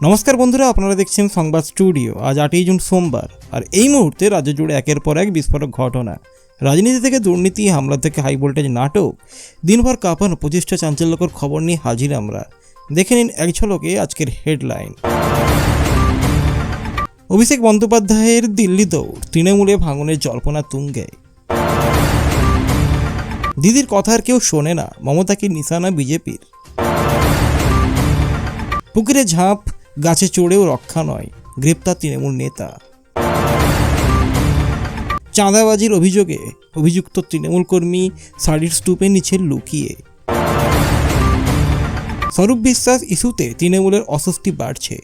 নমস্কার বন্ধুরা, আপনারা দেখছেন সংবাদ স্টুডিও। আজ 8ই জুন সোমবার, আর এই মুহূর্তে রাজ্য জুড়ে একের পর এক বিস্ফোরক ঘটনা। রাজনীতি থেকে দুর্নীতি, হামলা থেকে হাই ভোল্টেজ নাটক, দিনভর কাঁপানো 25টা চাঞ্চল্যকর খবর নিয়ে হাজির আমরা। দেখে নিন এক ঝলকে আজকের হেডলাইন। অভিষেক বন্দ্যোপাধ্যায়ের দিল্লি দৌড়, তৃণমূলে ভাঙনের জল্পনা তুঙ্গে। দিদির কথা আর কেউ শোনে না, মমতাকে নিশানা বিজেপির। পুকুরে ঝাঁপ, গাছে চড়েও রক্ষা নয়, গ্রেপ্তার তৃণমূল নেতা। চাঁদাবাজির অভিযোগে অভিযুক্ত তৃণমূল কর্মী শাড়ির স্তূপে নিচে লুকিয়ে। স্বরূপ বিশ্বাস ইস্যুতে তৃণমূলের অস্বস্তি বাড়ছে।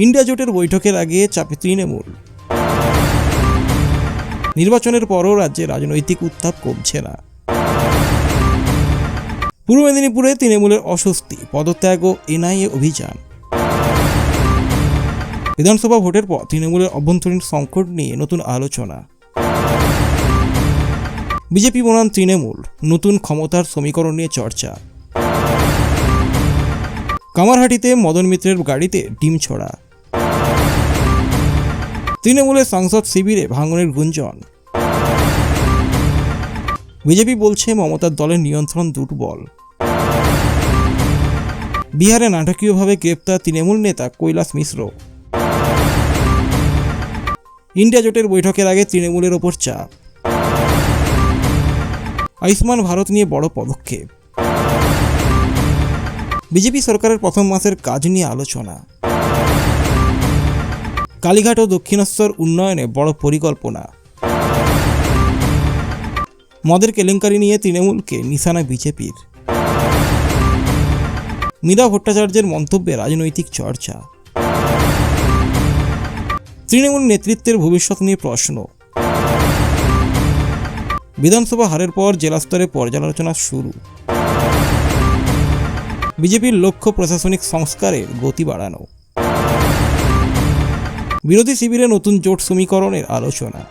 ইন্ডিয়া জোটের বৈঠকের আগে চাপে তৃণমূল। নির্বাচনের পরও রাজ্যে রাজনৈতিক উত্তাপ কমছে না। পূর্ব মেদিনীপুরে তৃণমূলের অস্বস্তি, পদত্যাগ ও এনআইএ অভিযান। বিধানসভা ভোটের পর তৃণমূলের অভ্যন্তরীণ সংকট নিয়ে নতুন আলোচনা। বিজেপি বনাম তৃণমূল, নতুন ক্ষমতার সমীকরণ নিয়ে চর্চা। কামারহাটিতে মদন মিত্রের গাড়িতে ডিম ছোড়া। তৃণমূলের সাংসদ শিবিরে ভাঙনের গুঞ্জন। বিজেপি বলছে মমতার দলের নিয়ন্ত্রণ দুর্বল। বিহারে নাটকীয়ভাবে গ্রেপ্তার তৃণমূল নেতা কৈলাস মিশ্র। ইন্ডিয়া জোটের বৈঠকের আগে তৃণমূলের ওপর চাপ। আয়ুষ্মান ভারত নিয়ে বড় পদক্ষেপ। বিজেপি সরকারের প্রথম মাসের কাজ নিয়ে আলোচনা। কালীঘাট ও দক্ষিণেশ্বর উন্নয়নে বড় পরিকল্পনা। মদের কেলেঙ্কারি নিয়ে তৃণমূলকে নিশানা বিজেপির। মীরা ভট্টাচার্যের মন্তব্যে রাজনৈতিক চর্চা। তৃণমূল নেতৃত্বের ভবিষ্যৎ নিয়ে প্রশ্ন। বিধানসভা হারের পর জেলা স্তরে পর্যালোচনা শুরু। বিজেপির লক্ষ্য প্রশাসনিক সংস্কারের গতি বাড়ানো। বিরোধী শিবিরে নতুন জোট সমীকরণের আলোচনা।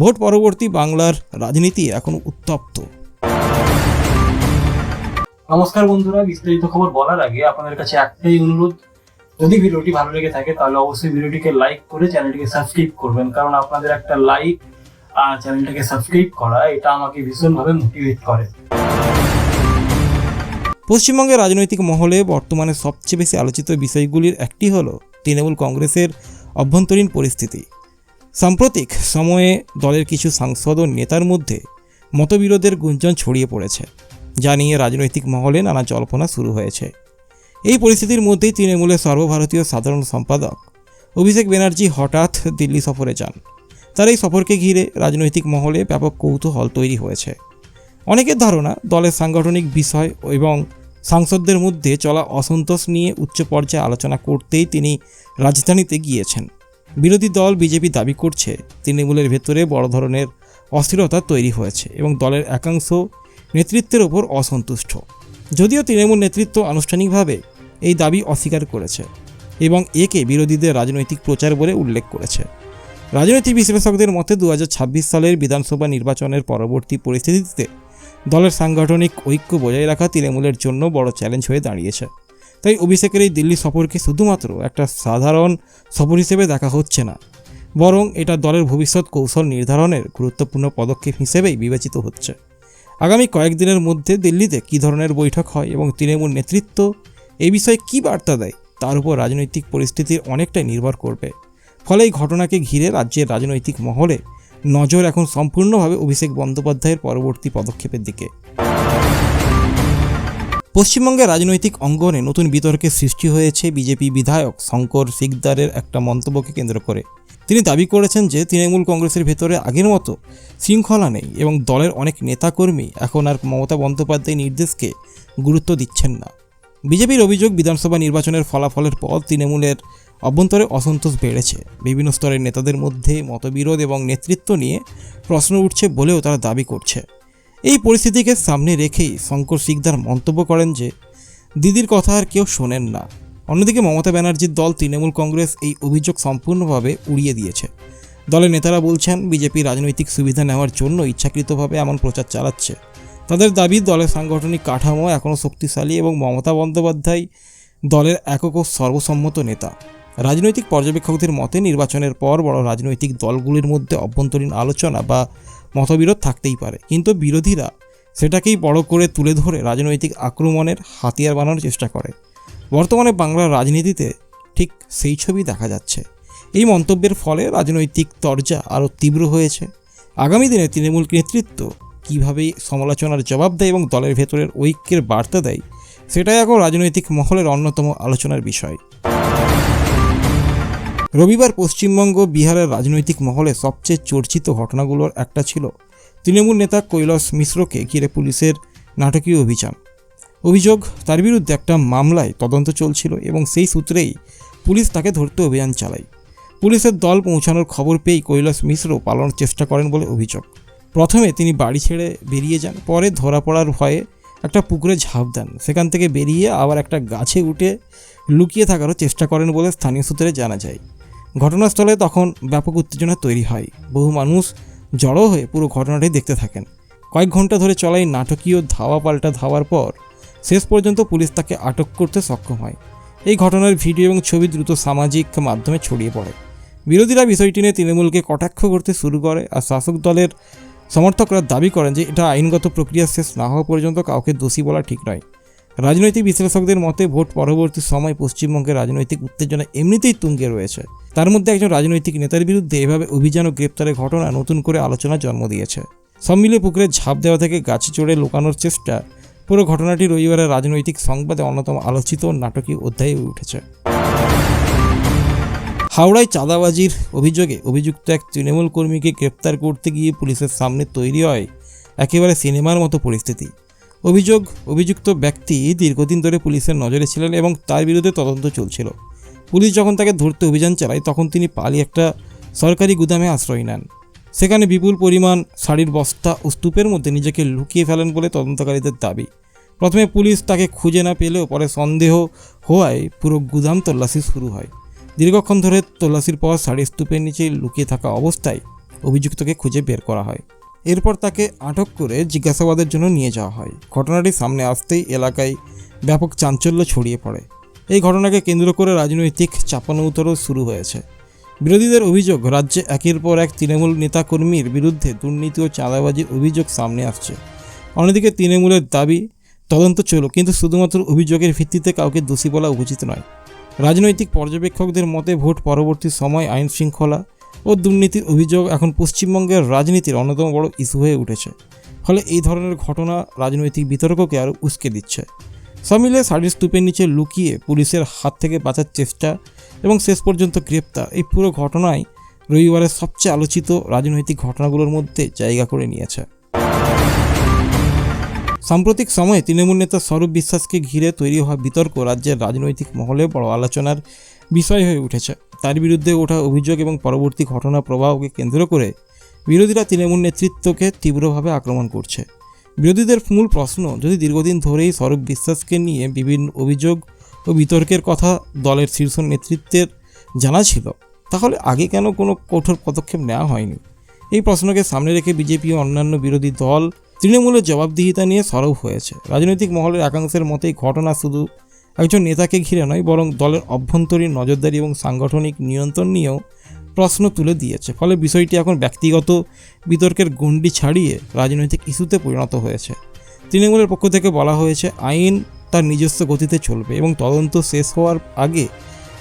ভোট পরবর্তী বাংলার রাজনীতি এখন উত্তপ্ত। নমস্কার বন্ধুরা, বিস্তারিত খবর বলার আগে আপনাদের কাছে একটাই অনুরোধ, যদি ভিডিওটি ভালো লেগে থাকে তাহলে অবশ্যই ভিডিওটিকে লাইক করে চ্যানেলটিকে সাবস্ক্রাইব করবেন, কারণ আপনাদের একটা লাইক আর চ্যানেলটাকে সাবস্ক্রাইব করা এটা আমাকে ভীষণভাবে মোটিভেট করে। পশ্চিমবঙ্গের রাজনৈতিক মহলে বর্তমানে সবচেয়ে বেশি আলোচিত বিষয়গুলির একটি হল তৃণমূল কংগ্রেসের অভ্যন্তরীণ পরিস্থিতি। সাম্প্রতিক সময়ে দলের কিছু সাংসদ ও নেতার মধ্যে মতবিরোধের গুঞ্জন ছড়িয়ে পড়েছে, যা নিয়ে রাজনৈতিক মহলে নানা জল্পনা শুরু হয়েছে। এই পরিস্থিতির মধ্যেই তৃণমূলের সর্বভারতীয় সাধারণ সম্পাদক অভিষেক ব্যানার্জি হঠাৎ দিল্লি সফরে যান। তার এই সফরকে ঘিরে রাজনৈতিক মহলে ব্যাপক কৌতূহল তৈরি হয়েছে। অনেকের ধারণা, দলের সাংগঠনিক বিষয় এবং সাংসদদের মধ্যে চলা অসন্তোষ নিয়ে উচ্চ পর্যায়ে আলোচনা করতেই তিনি রাজধানীতে গিয়েছেন। বিরোধী দল বিজেপি দাবি করছে তৃণমূলের ভেতরে বড় ধরনের অস্থিরতা তৈরি হয়েছে এবং দলের একাংশ নেতৃত্বের ওপর অসন্তুষ্ট। যদিও তৃণমূল নেতৃত্ব আনুষ্ঠানিকভাবে এই দাবি অস্বীকার করেছে এবং একে বিরোধীদের রাজনৈতিক প্রচার বলে উল্লেখ করেছে। রাজনৈতিক বিশ্লেষকদের মতে 2026 সালের বিধানসভা নির্বাচনের পরবর্তী পরিস্থিতিতে দলের সাংগঠনিক ঐক্য বজায় রাখা তৃণমূলের জন্য বড় চ্যালেঞ্জ হয়ে দাঁড়িয়েছে। তাই অভিষেকের এই দিল্লি সফরকে শুধুমাত্র একটা সাধারণ সফর হিসেবে দেখা হচ্ছে না, বরং এটা দলের ভবিষ্যৎ কৌশল নির্ধারণের গুরুত্বপূর্ণ পদক্ষেপ হিসেবেই বিবেচিত হচ্ছে। আগামী কয়েকদিনের মধ্যে দিল্লিতে কী ধরনের বৈঠক হয় এবং তৃণমূল নেতৃত্ব এই বিষয়ে কী বার্তা দেয় তার উপর রাজনৈতিক পরিস্থিতির অনেকটাই নির্ভর করবে। ফলে এই ঘটনাকে ঘিরে রাজ্যের রাজনৈতিক মহলে নজর এখন সম্পূর্ণভাবে অভিষেক বন্দ্যোপাধ্যায়ের পরবর্তী পদক্ষেপের দিকে। পশ্চিমবঙ্গের রাজনৈতিক অঙ্গনে নতুন বিতর্কের সৃষ্টি হয়েছে বিজেপি বিধায়ক শঙ্কর সিকদারের একটা মন্তব্যকে কেন্দ্র করে। তিনি দাবি করেছেন যে তৃণমূল কংগ্রেসের ভেতরে আগের মতো শৃঙ্খলা নেই এবং দলের অনেক নেতাকর্মী এখন আর মমতা বন্দ্যোপাধ্যায়ের নির্দেশকে গুরুত্ব দিচ্ছেন না। বিজেপির অভিযোগ, বিধানসভা নির্বাচনের ফলাফলের পর তৃণমূলের অভ্যন্তরে অসন্তোষ বেড়েছে। বিভিন্ন স্তরের নেতাদের মধ্যে মতবিরোধ এবং নেতৃত্ব নিয়ে প্রশ্ন উঠছে বলেও তারা দাবি করছে। এই পরিস্থিতিকে সামনে রেখেই শঙ্কর সিকদার মন্তব্য করেন যে দিদির কথা আর কেউ শোনেন না। অন্যদিকে মমতা ব্যানার্জির দল তৃণমূল কংগ্রেস এই অভিযোগ সম্পূর্ণভাবে উড়িয়ে দিয়েছে। দলের নেতারা বলছেন বিজেপি রাজনৈতিক সুবিধা নেওয়ার জন্য ইচ্ছাকৃতভাবে এমন প্রচার চালাচ্ছে। তাদের দাবি দলের সাংগঠনিক কাঠামো এখনও শক্তিশালী এবং মমতা বন্দ্যোপাধ্যায় দলের একক ও সর্বসম্মত নেতা। রাজনৈতিক পর্যবেক্ষকদের মতে নির্বাচনের পর বড় রাজনৈতিক দলগুলির মধ্যে অভ্যন্তরীণ আলোচনা বা মতবিরোধ থাকতেই পারে, কিন্তু বিরোধীরা সেটাকেই বড় করে তুলে ধরে রাজনৈতিক আক্রমণের হাতিয়ার বানানোর চেষ্টা করে। বর্তমানে বাংলার রাজনীতিতে ঠিক সেই ছবি দেখা যাচ্ছে। এই মন্তব্যের ফলে রাজনৈতিক তরজা আরও তীব্র হয়েছে। আগামী দিনে তৃণমূল নেতৃত্ব কীভাবে সমালোচনার জবাব দেয় এবং দলের ভেতরের ঐক্যের বার্তা দেয়, সেটাই এখন রাজনৈতিক মহলের অন্যতম আলোচনার বিষয়। রবিবার পশ্চিমবঙ্গ বিহারের রাজনৈতিক মহলে সবচেয়ে চর্চিত ঘটনাগুলোর একটা ছিল তৃণমূল নেতা কৈলাস মিশ্রকে ঘিরে পুলিশের নাটকীয় অভিযোগ তার বিরুদ্ধে একটা মামলায় তদন্ত চলছিল এবং সেই সূত্রেই পুলিশ তাকে ধরতে অভিযান চালায়। পুলিশের দল পৌঁছানোর খবর পেয়েই কৈলাস মিশ্র পালানোর চেষ্টা করেন বলে অভিযোগ। প্রথমে তিনি বাড়ি ছেড়ে বেরিয়ে যান, পরে ধরা পড়ার ভয়ে একটা পুকুরে ঝাঁপ দেন। সেখান থেকে বেরিয়ে আবার একটা গাছে উঠে লুকিয়ে থাকারও চেষ্টা করেন বলে স্থানীয় সূত্রে জানা যায়। ঘটনাস্থলে তখন ব্যাপক উত্তেজনা তৈরি হয়। বহু মানুষ জড়ো হয়ে পুরো ঘটনাটি দেখতে থাকেন। কয়েক ঘন্টা ধরে চলা এই নাটকীয় ধাওয়া পাল্টা ধাওয়ার পর শেষ পর্যন্ত পুলিশ তাকে আটক করতে সক্ষম হয়। এই ঘটনার ভিডিও এবং ছবি দ্রুত সামাজিক মাধ্যমে ছড়িয়ে পড়ে। বিরোধীরা বিষয়টি নিয়ে তৃণমূলকে কটাক্ষ করতে শুরু করে, আর শাসক দলের সমর্থকরা দাবি করেন যে এটা আইনগত প্রক্রিয়া শেষ না হওয়া পর্যন্ত কাউকে দোষী বলা ঠিক নয়। রাজনৈতিক বিশ্লেষকদের মতে ভোট পরবর্তী সময় পশ্চিমবঙ্গের রাজনৈতিক উত্তেজনা এমনিতেই তুঙ্গে রয়েছে। তার মধ্যে একজন রাজনৈতিক নেতার বিরুদ্ধে এভাবে অভিযান ও গ্রেপ্তারের ঘটনা নতুন করে আলোচনা জন্ম দিয়েছে। সব মিলিয়ে পুকুরে ঝাঁপ দেওয়া থেকে গাছে চড়ে লুকানোর চেষ্টা, পুরো ঘটনাটি রবিবারের রাজনৈতিক সংবাদে অন্যতম আলোচিত নাটকীয় অধ্যায়ে উঠেছে। হাওড়ায় চাঁদাবাজির অভিযোগে অভিযুক্ত এক তৃণমূল কর্মীকে গ্রেপ্তার করতে গিয়ে পুলিশের সামনে তৈরি হয় একেবারে সিনেমার মতো পরিস্থিতি। অভিযুক্ত ব্যক্তি দীর্ঘদিন ধরে পুলিশের নজরে ছিলেন এবং তার বিরুদ্ধে তদন্ত চলছিল। পুলিশ যখন তাকে ধরতে অভিযান চালায় তখন তিনি পালিয়ে একটা সরকারি গুদামে আশ্রয় নেন। সেখানে বিপুল পরিমাণ শাড়ির বস্তা ও স্তূপের মধ্যে নিজেকে লুকিয়ে ফেলেন বলে তদন্তকারীদের দাবি। প্রথমে পুলিশ তাকে খুঁজে না পেলেও পরে সন্দেহ হওয়ায় পুরো গুদাম তল্লাশি শুরু হয়। দীর্ঘক্ষণ ধরে তল্লাশির পর শাড়ির স্তূপের নিচে লুকিয়ে থাকা অবস্থায় অভিযুক্তকে খুঁজে বের করা হয়। এরপর তাকে আটক করে জিজ্ঞাসাবাদের জন্য নিয়ে যাওয়া হয়। ঘটনাটি সামনে আসতেই এলাকায় ব্যাপক চাঞ্চল্য ছড়িয়ে পড়ে। এই ঘটনাকে কেন্দ্র করে রাজনৈতিক চাপানোউতরও শুরু হয়েছে। বিরোধীদের অভিযোগ, রাজ্যে একের পর এক তৃণমূল নেতাকর্মীর বিরুদ্ধে দুর্নীতি ও চাঁদাবাজির অভিযোগ সামনে আসছে। অন্যদিকে তৃণমূলের দাবি তদন্ত চলুক, কিন্তু শুধুমাত্র অভিযোগের ভিত্তিতে কাউকে দোষী বলা উচিত নয়। রাজনৈতিক পর্যবেক্ষকদের মতে ভোট পরবর্তী সময় আইন শৃঙ্খলা ও দুর্নীতির অভিযোগ এখন পশ্চিমবঙ্গের রাজনীতির অন্যতম বড় ইস্যু হয়ে উঠেছে। ফলে এই ধরনের ঘটনা রাজনৈতিক বিতর্ককে আরও উস্কে দিচ্ছে। সব মিলে শাড়ির স্তূপের নিচে লুকিয়ে পুলিশের হাত থেকে বাঁচার চেষ্টা এবং শেষ পর্যন্ত গ্রেপ্তার, এই পুরো ঘটনাই রবিবারের সবচেয়ে আলোচিত রাজনৈতিক ঘটনাগুলোর মধ্যে জায়গা করে নিয়েছে। সাম্প্রতিক সময়ে তৃণমূল নেতা স্বরূপ বিশ্বাসকে ঘিরে তৈরি হওয়া বিতর্ক রাজ্যের রাজনৈতিক মহলে বড় আলোচনার বিষয় হয়ে উঠেছে। তার বিরুদ্ধে ওঠা অভিযোগ এবং পরবর্তী ঘটনা প্রবাহকে কেন্দ্র করে বিরোধীরা তৃণমূল নেতৃত্বকে তীব্রভাবে আক্রমণ করছে। বিরোধীদের মূল প্রশ্ন, যদি দীর্ঘদিন ধরেই স্বরূপ বিশ্বাসকে নিয়ে বিভিন্ন অভিযোগ ও বিতর্কের কথা দলের শীর্ষ নেতৃত্বের জানা ছিল, তাহলে আগে কেন কোনো কঠোর পদক্ষেপ নেওয়া হয়নি? এই প্রশ্নকে সামনে রেখে বিজেপি ও অন্যান্য বিরোধী দল তৃণমূলের জবাবদিহিতা নিয়ে সরব হয়েছে। রাজনৈতিক মহলের একাংশের মতে ঘটনা শুধু একজন নেতাকে ঘিরে নয়, বরং দলের অভ্যন্তরীণ নজরদারি এবং সাংগঠনিক নিয়ন্ত্রণ নিয়েও প্রশ্ন তুলে দিয়েছে। ফলে বিষয়টি এখন ব্যক্তিগত বিতর্কের গণ্ডি ছাড়িয়ে রাজনৈতিক ইস্যুতে পরিণত হয়েছে। তৃণমূলের পক্ষ থেকে বলা হয়েছে আইন তার নিজস্ব গতিতে চলবে এবং তদন্ত শেষ হওয়ার আগে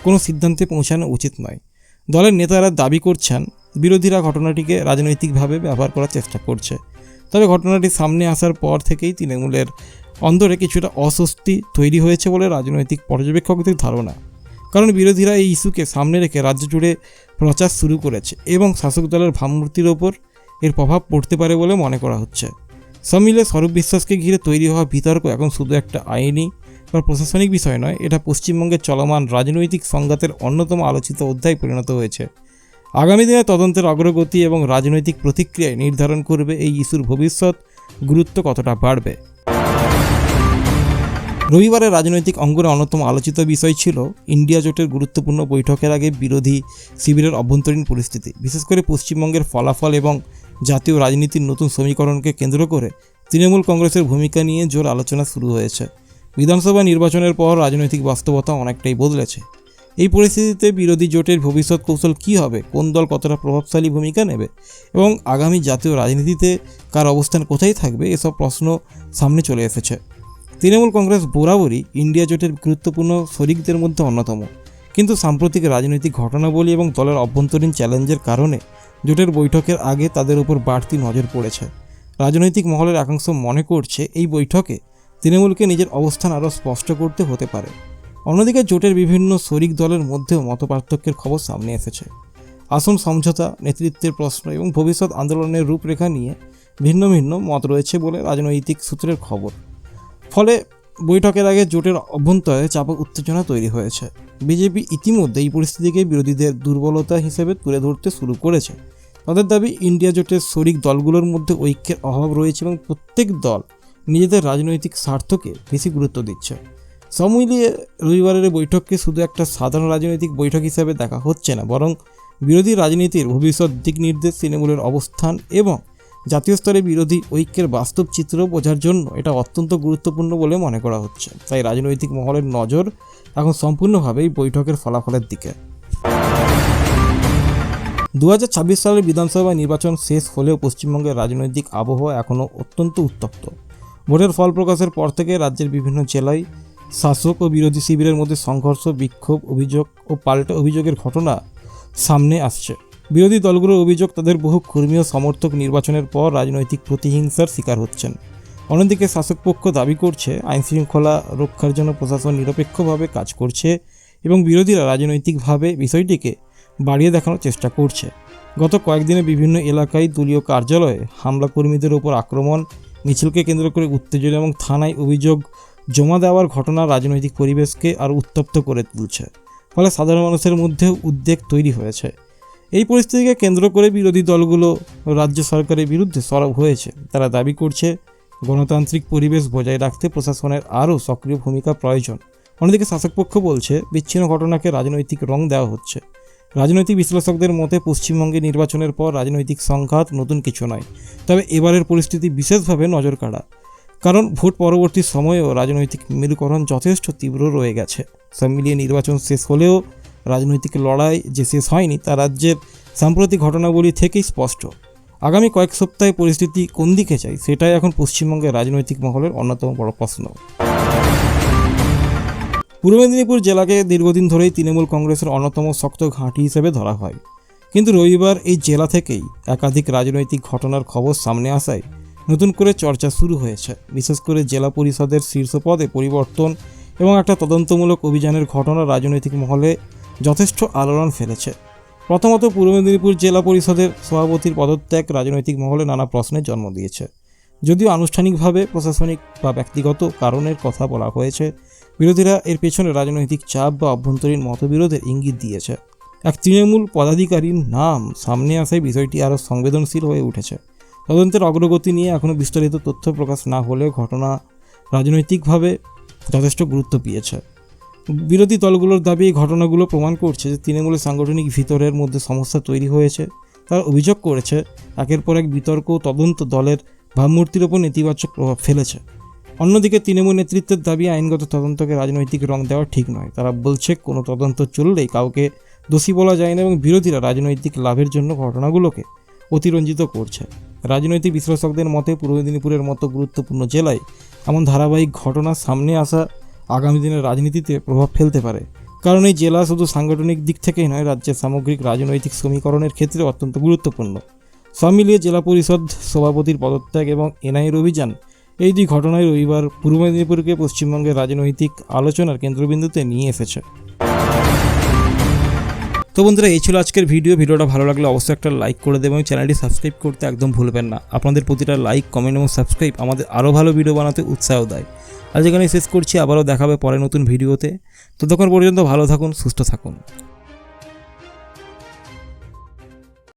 কোনো সিদ্ধান্তে পৌঁছানো উচিত নয়। দলের নেতারা দাবি করছেন বিরোধীরা ঘটনাটিকে রাজনৈতিকভাবে ব্যবহার করার চেষ্টা করছে। তবে ঘটনাটি সামনে আসার পর থেকেই তৃণমূলের অন্তরে কিছুটা অস্বস্তি তৈরি হয়েছে বলে রাজনৈতিক পর্যবেক্ষকদের ধারণা। কারণ বিরোধীরা এই ইস্যুকে সামনে রেখে রাজ্য জুড়ে প্রচার শুরু করেছে এবং শাসক দলের ভাবমূর্তির ওপর এর প্রভাব পড়তে পারে বলে মনে করা হচ্ছে। সব মিলে স্বরূপ বিশ্বাসকে ঘিরে তৈরি হওয়া বিতর্ক এখন শুধু একটা আইনি বা প্রশাসনিক বিষয় নয়, এটা পশ্চিমবঙ্গের চলমান রাজনৈতিক সংঘাতের অন্যতম আলোচিত অধ্যায় পরিণত হয়েছে। আগামী দিনে তদন্তের অগ্রগতি এবং রাজনৈতিক প্রতিক্রিয়ায় নির্ধারণ করবে এই ইস্যুর ভবিষ্যৎ গুরুত্ব কতটা বাড়বে। রবিবারের রাজনৈতিক অঙ্গনে অন্যতম আলোচিত বিষয় ছিল ইন্ডিয়া জোটের গুরুত্বপূর্ণ বৈঠকের আগে বিরোধী শিবিরের অভ্যন্তরীণ পরিস্থিতি। বিশেষ করে পশ্চিমবঙ্গের ফলাফল এবং জাতীয় রাজনীতির নতুন সমীকরণকে কেন্দ্র করে তৃণমূল কংগ্রেসের ভূমিকা নিয়ে জোর আলোচনা শুরু হয়েছে। বিধানসভা নির্বাচনের পর রাজনৈতিক বাস্তবতা অনেকটাই বদলেছে। এই পরিস্থিতিতে বিরোধী জোটের ভবিষ্যৎ কৌশল কী হবে, কোন দল কতটা প্রভাবশালী ভূমিকা নেবে এবং আগামী জাতীয় রাজনীতিতে কার অবস্থান কোথায় থাকবে, এসব প্রশ্ন সামনে চলে এসেছে। তৃণমূল কংগ্রেস বরাবরই ইন্ডিয়া জোটের গুরুত্বপূর্ণ শরিকদের মধ্যে অন্যতম, কিন্তু সাম্প্রতিক রাজনৈতিক ঘটনাবলী এবং দলের অভ্যন্তরীণ চ্যালেঞ্জের কারণে জোটের বৈঠকের আগে তাদের উপর বাড়তি নজর পড়েছে। রাজনৈতিক মহলের একাংশ মনে করছে এই বৈঠকে তৃণমূলকে নিজের অবস্থান আরও স্পষ্ট করতে হতে পারে। অন্যদিকে জোটের বিভিন্ন শরিক দলের মধ্যেও মতপার্থক্যের খবর সামনে এসেছে। আসন সমঝোতা, নেতৃত্বের প্রশ্ন এবং ভবিষ্যৎ আন্দোলনের রূপরেখা নিয়ে ভিন্ন ভিন্ন মত রয়েছে বলে রাজনৈতিক সূত্রের খবর। ফলে বৈঠকের আগে জোটের অভ্যন্তরে চাপ উত্তেজনা তৈরি হয়েছে। বিজেপি ইতিমধ্যে এই পরিস্থিতিকে বিরোধীদের দুর্বলতা হিসেবে তুলে ধরতে শুরু করেছে। তাদের দাবি, ইন্ডিয়া জোটের শরিক দলগুলোর মধ্যে ঐক্যের অভাব রয়েছে এবং প্রত্যেক দল নিজেদের রাজনৈতিক স্বার্থকে বেশি গুরুত্ব দিচ্ছে। সব মিলিয়ে রবিবারের বৈঠককে শুধু একটা সাধারণ রাজনৈতিক বৈঠক হিসেবে দেখা হচ্ছে না, বরং বিরোধী রাজনীতির ভবিষ্যৎ দিক নির্দেশ, তৃণমূলের অবস্থান এবং জাতীয় স্তরে বিরোধী ঐক্যের বাস্তব চিত্র বোঝার জন্য এটা অত্যন্ত গুরুত্বপূর্ণ বলে মনে করা হচ্ছে। তাই রাজনৈতিক মহলের নজর এখন সম্পূর্ণভাবে এই বৈঠকের ফলাফলের দিকে। 2026 সালের বিধানসভা নির্বাচন শেষ হলেও পশ্চিমবঙ্গের রাজনৈতিক আবহাওয়া এখনও অত্যন্ত উত্তপ্ত। ভোটের ফল প্রকাশের পর থেকে রাজ্যের বিভিন্ন জেলায় শাসক ও বিরোধী শিবিরের মধ্যে সংঘর্ষ, বিক্ষোভ, অভিযোগ ও পাল্টা অভিযোগের ঘটনা সামনে আসছে। বিরোধী দলগুলোর অভিযোগ, তাদের বহু কর্মী ও সমর্থক নির্বাচনের পর রাজনৈতিক প্রতিহিংসার শিকার হচ্ছেন। অন্যদিকে শাসক পক্ষ দাবি করছে আইনশৃঙ্খলা রক্ষার জন্য প্রশাসন নিরপেক্ষভাবে কাজ করছে এবং বিরোধীরা রাজনৈতিকভাবে বিষয়টিকে বাড়িয়ে দেখানোর চেষ্টা করছে। গত কয়েকদিনে বিভিন্ন এলাকায় দলীয় কার্যালয়ে হামলা, কর্মীদের ওপর আক্রমণ, মিছিলকে কেন্দ্র করে উত্তেজনা এবং থানায় অভিযোগ জমা দেওয়ার ঘটনা রাজনৈতিক পরিবেশকে আরও উত্তপ্ত করে তুলছে। ফলে সাধারণ মানুষের মধ্যেও উদ্বেগ তৈরি হয়েছে। এই পরিস্থিতিকে কেন্দ্র করে বিরোধী দলগুলো রাজ্য সরকারের বিরুদ্ধে সরব হয়েছে। তারা দাবি করছে গণতান্ত্রিক পরিবেশ বজায় রাখতে প্রশাসনের আরও সক্রিয় ভূমিকা প্রয়োজন। অন্যদিকে শাসকপক্ষ বলছে বিচ্ছিন্ন ঘটনাকে রাজনৈতিক রং দেওয়া হচ্ছে। রাজনৈতিক বিশ্লেষকদের মতে পশ্চিমবঙ্গে নির্বাচনের পর রাজনৈতিক সংঘাত নতুন কিছু নয়, তবে এবারের পরিস্থিতি বিশেষভাবে নজর কাড়া, কারণ ভোট পরবর্তী সময়েও রাজনৈতিক মেরুকরণ যথেষ্ট তীব্র রয়ে গেছে। সব মিলিয়ে নির্বাচন শেষ হলেও রাজনৈতিক লড়াই যে শেষ হয়নি তা রাজ্যের সাম্প্রতিক ঘটনাবলী থেকেই স্পষ্ট। আগামী কয়েক সপ্তাহে পরিস্থিতি কোন দিকে যায় সেটাই এখন পশ্চিমবঙ্গের রাজনৈতিক মহলের অন্যতম বড় প্রশ্ন। পূর্ব মেদিনীপুর জেলাকে দীর্ঘদিন ধরেই তৃণমূল কংগ্রেসের অন্যতম শক্ত ঘাঁটি হিসেবে ধরা হয়, কিন্তু রবিবার এই জেলা থেকেই একাধিক রাজনৈতিক ঘটনার খবর সামনে আসায় নতুন করে চর্চা শুরু হয়েছে। বিশেষ করে জেলা পরিষদের শীর্ষ পদে পরিবর্তন এবং একটা তদন্তমূলক অভিযানের ঘটনা রাজনৈতিক মহলে যথেষ্ট আলোড়ন ফেলেছে। প্রথমত, পূর্ব মেদিনীপুর জেলা পরিষদের সভাপতির পদত্যাগ রাজনৈতিক মহলে নানা প্রশ্নের জন্ম দিয়েছে। যদিও আনুষ্ঠানিকভাবে প্রশাসনিক বা ব্যক্তিগত কারণের কথা বলা হয়েছে, বিরোধীরা এর পেছনে রাজনৈতিক চাপ বা অভ্যন্তরীণ মতবিরোধের ইঙ্গিত দিয়েছে। এক তৃণমূল পদাধিকারীর নাম সামনে আসায় বিষয়টি আরও সংবেদনশীল হয়ে উঠেছে। তদন্তের অগ্রগতি নিয়ে এখনও বিস্তারিত তথ্য প্রকাশ না হলেও ঘটনা রাজনৈতিকভাবে যথেষ্ট গুরুত্ব পেয়েছে। বিরোধী দলগুলোর দাবি এই ঘটনাগুলো প্রমাণ করছে যে তৃণমূলের সাংগঠনিক ভিতরের মধ্যে সমস্যা তৈরি হয়েছে। তারা অভিযোগ করেছে একের পর এক বিতর্ক ও তদন্ত দলের ভাবমূর্তির ওপর নেতিবাচক প্রভাব ফেলেছে। অন্যদিকে তৃণমূল নেতৃত্বের দাবি আইনগত তদন্তকে রাজনৈতিক রং দেওয়া ঠিক নয়। তারা বলছে কোনো তদন্ত চললেই কাউকে দোষী বলা যায় না এবং বিরোধীরা রাজনৈতিক লাভের জন্য ঘটনাগুলোকে অতিরঞ্জিত করছে। রাজনৈতিক বিশ্লেষকদের মতে পূর্ব মেদিনীপুরের মতো গুরুত্বপূর্ণ জেলায় এমন ধারাবাহিক ঘটনা সামনে আসা আগামী দিনের রাজনীতিতে প্রভাব ফেলতে পারে, কারণ এই জেলা শুধু সাংগঠনিক দিক থেকেই নয়, রাজ্যের সামগ্রিক রাজনৈতিক সমীকরণের ক্ষেত্রে অত্যন্ত গুরুত্বপূর্ণ। সব মিলিয়ে জেলা পরিষদ সভাপতির পদত্যাগ এবং এনআইএর অভিযান, এই দুই ঘটনায় রবিবার পূর্ব মেদিনীপুরকে পশ্চিমবঙ্গের রাজনৈতিক আলোচনার কেন্দ্রবিন্দুতে নিয়ে এসেছে। তো বন্ধুরা, এই ছিল আজকের ভিডিওটা ভালো লাগলে অবশ্যই একটা লাইক করে দেবেন এবং চ্যানেলটি সাবস্ক্রাইব করতে একদম ভুলবেন না। আপনাদের প্রতিটা লাইক, কমেন্ট এবং সাবস্ক্রাইব আমাদের আরও ভালো ভিডিও বানাতে উৎসাহ দেয়। আজ এখানে শেষ করছি, আবারও দেখাবে পরে নতুন ভিডিওতে। ততক্ষণ পর্যন্ত ভালো থাকুন, সুস্থ থাকুন।